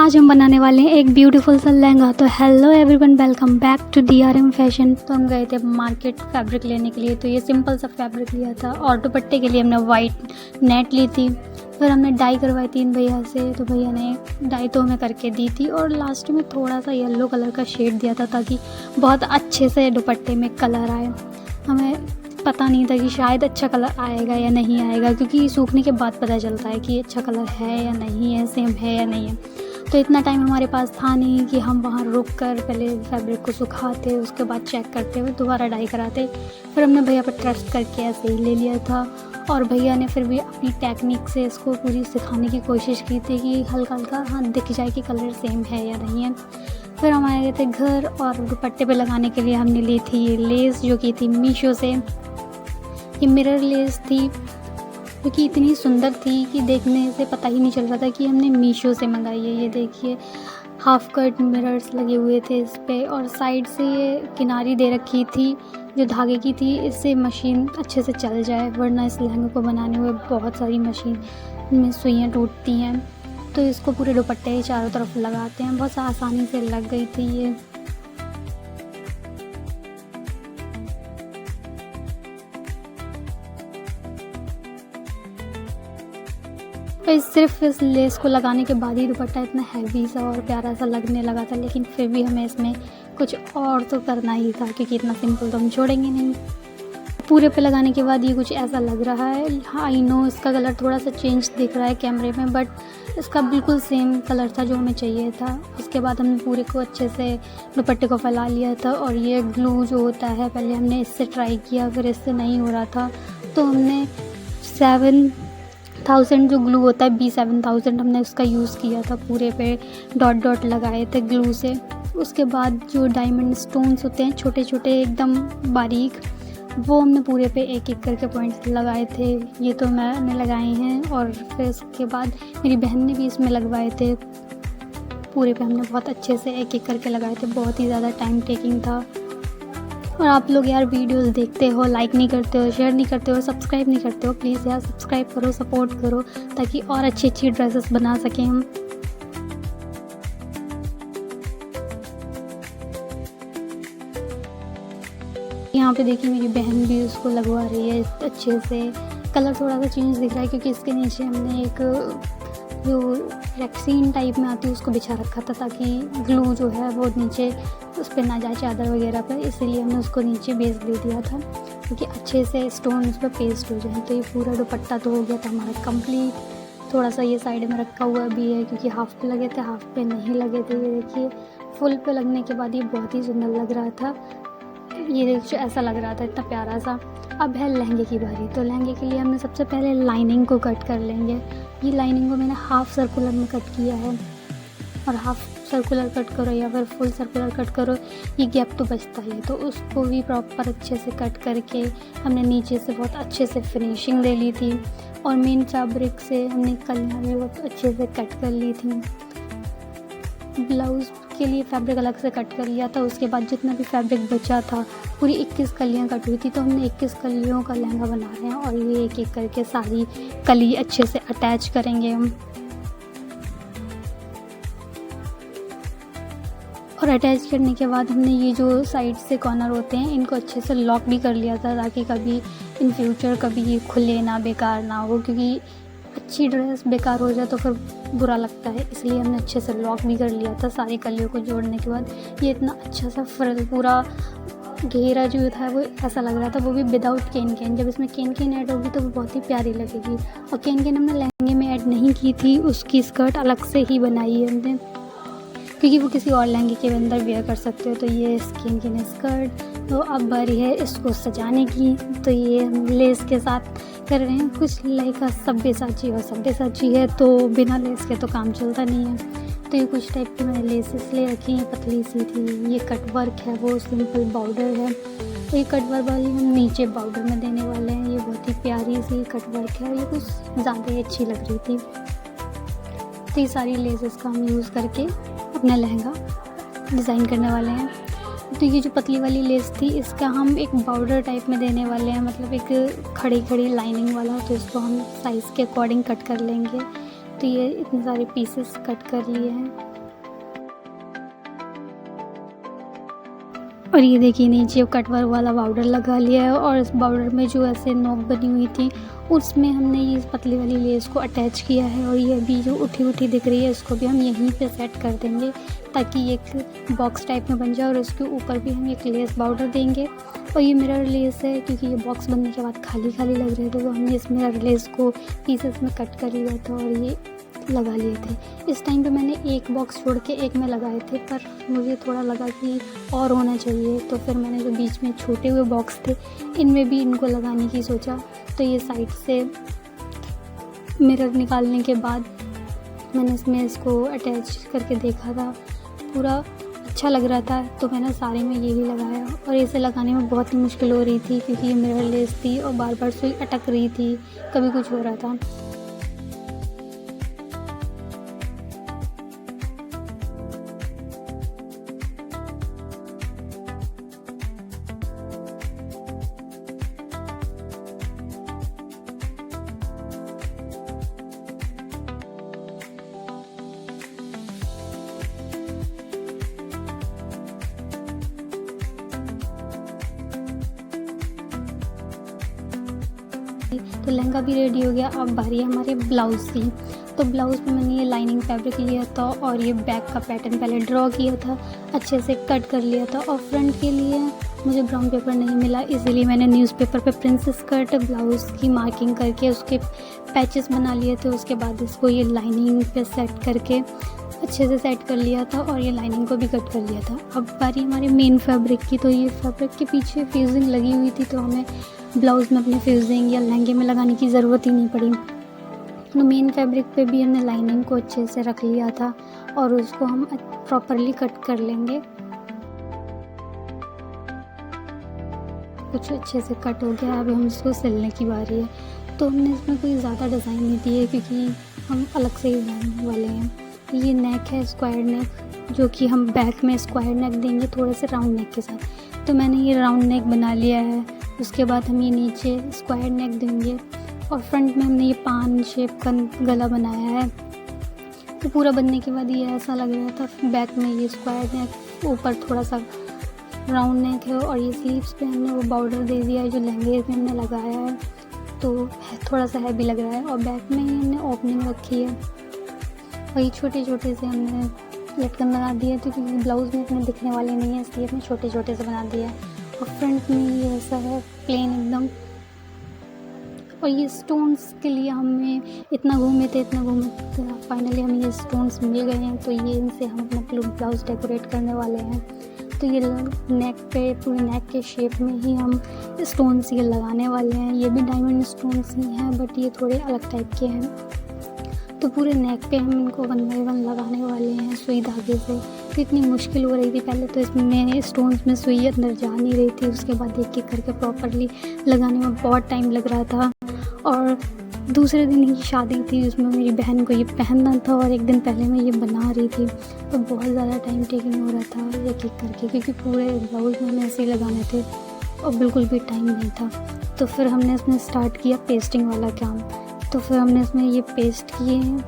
आज हम बनाने वाले हैं एक ब्यूटीफुल सा लहंगा। तो hello everyone, welcome back to DRM fashion. तो हम गए थे मार्केट फैब्रिक लेने के लिए। तो ये सिंपल सा फैब्रिक लिया था और दुपट्टे के लिए हमने वाइट नेट ली थी। फिर हमने डाई करवाई थी इन भैया से। तो भैया ने डाई तो हमें करके दी थी और लास्ट में थोड़ा सा येलो कलर का शेड दिया था ताकि बहुत अच्छे से दुपट्टे में कलर आए। हमें पता नहीं था कि शायद अच्छा कलर आएगा या नहीं आएगा, क्योंकि सूखने के बाद पता चलता है कि अच्छा कलर है या नहीं है, सेम है या नहीं है। तो इतना टाइम हमारे पास था नहीं कि हम वहाँ रुक कर पहले फैब्रिक को सुखाते, उसके बाद चेक करते हुए दोबारा डाई कराते। फिर हमने भैया पर ट्रस्ट करके ऐसे ही ले लिया था और भैया ने फिर भी अपनी टेक्निक से इसको पूरी सिखाने की कोशिश की थी कि हल्का हल्का हाँ दिख जाए कि कलर सेम है या नहीं है। फिर हम आए थे घर और दुपट्टे पे लगाने के लिए हमने ली थी ये लेस, जो कि थी मीशो से। ये मिरर लेस थी जो कि इतनी सुंदर थी कि देखने से पता ही नहीं चल रहा था कि हमने मीशो से मंगाई है। ये देखिए, हाफ कट मिरर्स लगे हुए थे इस पे और साइड से ये किनारी दे रखी थी जो धागे की थी, इससे मशीन अच्छे से चल जाए, वरना इस लहंगे को बनाने हुए बहुत सारी मशीन में सुइयाँ टूटती हैं। तो इसको पूरे दुपट्टे के चारों तरफ लगाते हैं। बहुत आसानी से लग गई थी ये। तो सिर्फ इस लेस को लगाने के बाद ही दुपट्टा इतना हैवी सा और प्यारा सा लगने लगा था, लेकिन फिर भी हमें इसमें कुछ और तो करना ही था, क्योंकि इतना सिंपल तो हम छोड़ेंगे नहीं। पूरे पे लगाने के बाद ये कुछ ऐसा लग रहा है। हाँ, आई नो इसका कलर थोड़ा सा चेंज दिख रहा है कैमरे में, बट इसका बिल्कुल सेम कलर था जो हमें चाहिए था। उसके बाद हमने पूरे को अच्छे से दुपट्टे को फैला लिया था और ये ग्लू जो होता है, पहले हमने इससे ट्राई किया, फिर इससे नहीं हो रहा था तो हमने 7000 जो ग्लू होता है, B7000 हमने उसका यूज़ किया था। पूरे पे डॉट डॉट लगाए थे ग्लू से। उसके बाद जो डायमंड स्टोन्स होते हैं छोटे छोटे एकदम बारीक, वो हमने पूरे पे एक एक करके पॉइंट्स लगाए थे। ये तो मैंने लगाए हैं और फिर उसके बाद मेरी बहन ने भी इसमें लगवाए थे। पूरे पे हमने बहुत अच्छे से एक एक करके लगाए थे। बहुत ही ज़्यादा टाइम टेकिंग था। और आप लोग यार वीडियोस देखते हो, लाइक नहीं करते हो, शेयर नहीं करते हो, सब्सक्राइब नहीं करते हो। प्लीज़ यार सब्सक्राइब करो, सपोर्ट करो, ताकि और अच्छी अच्छी ड्रेसेस बना सकें हम। यहाँ पे देखिए मेरी बहन भी उसको लगवा रही है अच्छे से। कलर थोड़ा सा चेंज दिख रहा है क्योंकि इसके नीचे हमने एक जो रैक्सीन टाइप में आती है उसको बिछा रखा था, ताकि ग्लू जो है वो नीचे उस पर ना जाए चादर वगैरह पर। इसीलिए हमने उसको नीचे बेस दे दिया था क्योंकि अच्छे से स्टोन उस पर पेस्ट हो जाए। तो ये पूरा दुपट्टा तो हो गया था हमारा कंप्लीट। थोड़ा सा ये साइड में रखा हुआ भी है क्योंकि हाफ पे लगे थे, हाफ पे नहीं लगे थे। ये देखिए, फुल पे लगने के बाद ये बहुत ही सुंदर लग रहा था। ये देखिए ऐसा लग रहा था, इतना प्यारा सा। अब है लहंगे की बारी। तो लहंगे के लिए हमने सबसे पहले लाइनिंग को कट कर लेंगे। ये लाइनिंग को मैंने हाफ सर्कुलर में कट किया है, और हाफ सर्कुलर कट करो या फिर फुल सर्कुलर कट करो, ये गैप तो बचता ही है। तो उसको भी प्रॉपर अच्छे से कट करके हमने नीचे से बहुत अच्छे से फिनिशिंग दे ली थी और मेन फैब्रिक से हमने कलियाँ भी बहुत अच्छे से कट कर ली थी। ब्लाउज़ के लिए फैब्रिक अलग से कट कर लिया था। उसके बाद जितना भी फैब्रिक बचा था, पूरी 21 कलियाँ कट हुई थी, तो हमने 21 कलियों का लहंगा बना रहे हैं और ये एक एक करके सारी कली अच्छे से अटैच करेंगे हम। और अटैच करने के बाद हमने ये जो साइड से कॉर्नर होते हैं इनको अच्छे से लॉक भी कर लिया था, ताकि कभी इन फ्यूचर कभी ये खुले ना, बेकार ना हो, क्योंकि अच्छी ड्रेस बेकार हो जाए तो फिर बुरा लगता है। इसलिए हमने अच्छे से लॉक भी कर लिया था सारी कलियों को जोड़ने के बाद। ये इतना अच्छा सा फ्रिल पूरा घेरा जो था वो ऐसा लग रहा था, वो भी विदाउट केन केन। जब इसमें केन केन ऐड होगी तो वो बहुत ही प्यारी लगेगी। और केन केन हमने लहंगे में ऐड नहीं की थी, उसकी स्कर्ट अलग से ही बनाई है हमने, क्योंकि वो किसी और लहंगे के अंदर वेयर कर सकते हो। तो ये केन केन स्कर्ट। तो अब बारी है इसको सजाने की। तो ये हम लेस के साथ कर रहे हैं। कुछ लहंगा सब्यसाची और सब्यसाची है, तो बिना लेस के तो काम चलता नहीं है। तो ये कुछ टाइप की मैंने लेसेस ले रखी हैं, पतली सी थी। ये कट वर्क है, वो सिंपल बॉर्डर है। तो ये कट वर्क वाली हम नीचे बॉर्डर में देने वाले हैं। ये बहुत ही प्यारी सी कट वर्क है, ये कुछ ज़्यादा ही अच्छी लग रही थी। तो ये सारी लेसेस का हम यूज़ करके अपना लहंगा डिज़ाइन करने वाले हैं। तो ये जो पतली वाली लेस थी इसका हम एक बॉर्डर टाइप में देने वाले हैं, मतलब एक खड़ी खड़ी लाइनिंग वाला। तो इसको हम साइज़ के अकॉर्डिंग कट कर लेंगे। तो ये इतने सारे पीसेस कट कर लिए हैं। और ये देखिए नीचे कट वर्क वाला बॉर्डर लगा लिया है और इस बॉर्डर में जो ऐसे नोक बनी हुई थी उसमें हमने ये पतली वाली लेस को अटैच किया है। और ये अभी जो उठी उठी दिख रही है इसको भी हम यहीं पे सेट कर देंगे ताकि एक बॉक्स टाइप में बन जाए। और उसके ऊपर भी हम एक लेस बॉर्डर देंगे। और ये मिरर लेस है क्योंकि ये बॉक्स बनने के बाद खाली खाली लग रहे थे तो हमने इस मिरर लेस को पीसेस में कट कर लिया था और ये लगा लिए थे। इस टाइम पे मैंने एक बॉक्स छोड़ के एक में लगाए थे, पर मुझे थोड़ा लगा कि और होना चाहिए तो फिर मैंने जो बीच में छोटे हुए बॉक्स थे इनमें भी इनको लगाने की सोचा। तो ये साइड से मिरर निकालने के बाद मैंने इसमें इसको अटैच करके देखा था, पूरा अच्छा लग रहा था तो मैंने सारे में यही लगाया। और इसे लगाने में बहुत ही मुश्किल हो रही थी क्योंकि ये मिरर लेस थी और बार बार सुई अटक रही थी, कभी कुछ हो रहा था। तो लहंगा भी रेडी हो गया। अब बारी है हमारे ब्लाउज़ की। तो ब्लाउज़ पे मैंने ये लाइनिंग फैब्रिक लिया था और ये बैक का पैटर्न पहले ड्रॉ किया था, अच्छे से कट कर लिया था। और फ्रंट के लिए मुझे ब्राउन पेपर नहीं मिला, इसीलिए मैंने न्यूज़पेपर पे प्रिंसेस कट ब्लाउज़ की मार्किंग करके उसके पैचेस बना लिए थे। उसके बाद इसको ये लाइनिंग पे सेट करके अच्छे से सेट कर लिया था और ये लाइनिंग को भी कट कर लिया था। अब बारी हमारे मेन फैब्रिक की। तो ये फैब्रिक के पीछे फ्यूजिंग लगी हुई थी तो हमें ब्लाउज़ में अपने फ्यूजिंग या लहंगे में लगाने की ज़रूरत ही नहीं पड़ी। तो मेन फैब्रिक पे भी हमने लाइनिंग को अच्छे से रख लिया था और उसको हम प्रॉपरली कट कर लेंगे। कुछ अच्छे से कट हो गया, अब हम इसको सिलने की बारी है। तो हमने इसमें कोई ज़्यादा डिज़ाइन नहीं दी है क्योंकि हम अलग से ही बनाने वाले हैं। ये नेक है स्क्वायर नेक, जो कि हम बैक में स्क्वायर नेक देंगे थोड़े से राउंड नेक के साथ। तो मैंने ये राउंड नेक बना लिया है। उसके बाद हम ये नीचे स्क्वायर नेक देंगे और फ्रंट में हमने ये पान शेप का गला बनाया है। तो पूरा बनने के बाद ये ऐसा लग रहा था। बैक में ये स्क्वायर नेक, ऊपर थोड़ा सा राउंड नेक है और ये स्लीव्स पे हमने वो बॉर्डर दे दिया है जो लहंगे में हमने लगाया है, तो थोड़ा सा हैवी लग रहा है। और बैक में ही हमने ओपनिंग रखी है और ये छोटे छोटे से हमने लटकन बना दिए थे क्योंकि ब्लाउज़ में इतने दिखने वाले नहीं है, इसलिए हमने छोटे छोटे से बना दिया है। और फ्रंट में ये ऐसा है प्लेन एकदम। और ये स्टोन्स के लिए हमें इतना घूमे थे फाइनली हमें ये स्टोन्स मिल गए हैं। तो ये इनसे हम अपना ब्लाउज़ डेकोरेट करने वाले हैं। तो ये नेक पे पूरे नेक के शेप में ही हम स्टोन्स ये लगाने वाले हैं। ये भी डायमंड स्टोन्स ही हैं बट ये थोड़े अलग टाइप के हैं। तो पूरे नेक पे हम इनको 1 बाय 1 लगाने वाले हैं सुई धागे से। तो इतनी मुश्किल हो रही थी पहले, तो इसमें स्टोन्स में सुई अंदर जा नहीं रही थी। उसके बाद एक एक करके प्रॉपरली लगाने में बहुत टाइम लग रहा था। और दूसरे दिन ही शादी थी, उसमें मेरी बहन को ये पहनना था और एक दिन पहले मैं ये बना रही थी, तो बहुत ज़्यादा टाइम टेकिंग हो रहा था एक एक करके क्योंकि पूरे ब्लाउज में हमें ऐसे ही लगाने थे और बिल्कुल भी टाइम नहीं था। तो फिर हमने इसमें स्टार्ट किया पेस्टिंग वाला काम। तो फिर हमने इसमें ये पेस्ट किए हैं।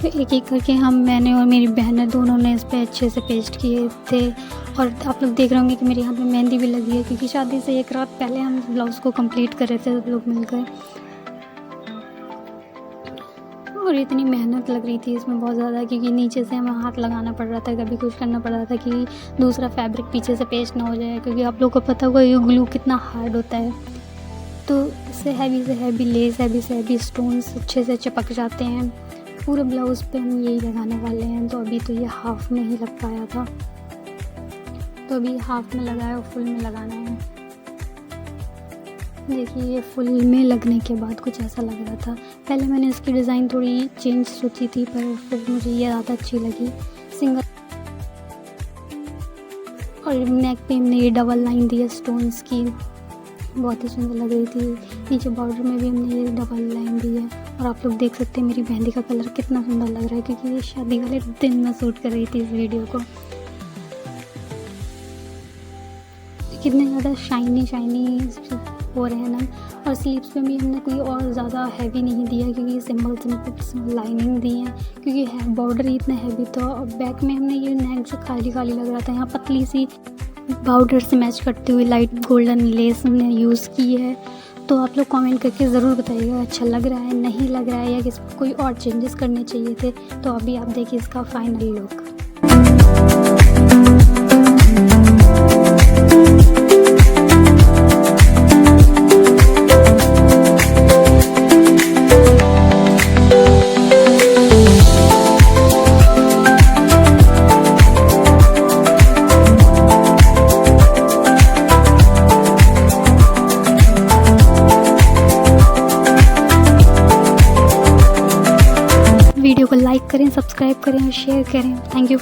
फिर एक एक करके मैंने और मेरी बहन दोनों ने इस पर अच्छे से पेस्ट किए थे। और आप लोग देख रहे होंगे कि मेरे हाथ में मेहंदी भी लगी है क्योंकि शादी से एक रात पहले हम ब्लाउज़ को कंप्लीट कर रहे थे सब लोग मिलकर। और इतनी मेहनत लग रही थी इसमें बहुत ज़्यादा क्योंकि नीचे से हमें हाथ लगाना पड़ रहा था, कभी कुछ करना पड़ रहा था कि दूसरा फैब्रिक पीछे से पेस्ट ना हो जाए क्योंकि आप लोग को पता होगा ये ग्लू कितना हार्ड होता है। तो इससे हैवी से हैवी लेस, हैवी से हैवी स्टोन्स अच्छे से चिपक जाते हैं। पूरे ब्लाउज़ पे हम यही लगाने वाले हैं। तो अभी तो ये हाफ में ही लग पाया था, तो अभी हाफ में लगाया और फुल में लगाना है। देखिए ये फुल में लगने के बाद कुछ ऐसा लग रहा था। पहले मैंने इसकी डिज़ाइन थोड़ी चेंज सोची थी पर फिर मुझे ये ज़्यादा अच्छी लगी सिंगल। और नेक पे हमने ये डबल लाइन दी है स्टोन्स की, बहुत ही सुंदर लग रही थी। नीचे बॉर्डर में भी हमने ये डबल लाइन दी है। और आप लोग देख सकते हैं मेरी मेहंदी का कलर कितना सुंदर लग रहा है क्योंकि ये शादी वाले दिन में शूट कर रही थी इस वीडियो को। कितने ज़्यादा शाइनी हो रहे हैं नग। और स्लीव्स पे भी हमने कोई और ज़्यादा हैवी नहीं दिया क्योंकि सिंपल लाइनिंग दी है क्योंकि है बॉर्डर इतना हैवी। तो बैक में हमने ये नेक जो खाली खाली लग रहा था, यहाँ पतली सी बॉर्डर से मैच करते हुए लाइट गोल्डन लेस हमने यूज़ की है। तो आप लोग कमेंट करके ज़रूर बताइएगा अच्छा लग रहा है नहीं लग रहा है या किस कोई और चेंजेस करने चाहिए थे। तो अभी आप देखिए इसका फाइनल लुक। वीडियो को लाइक करें, सब्सक्राइब करें और शेयर करें। Thank you.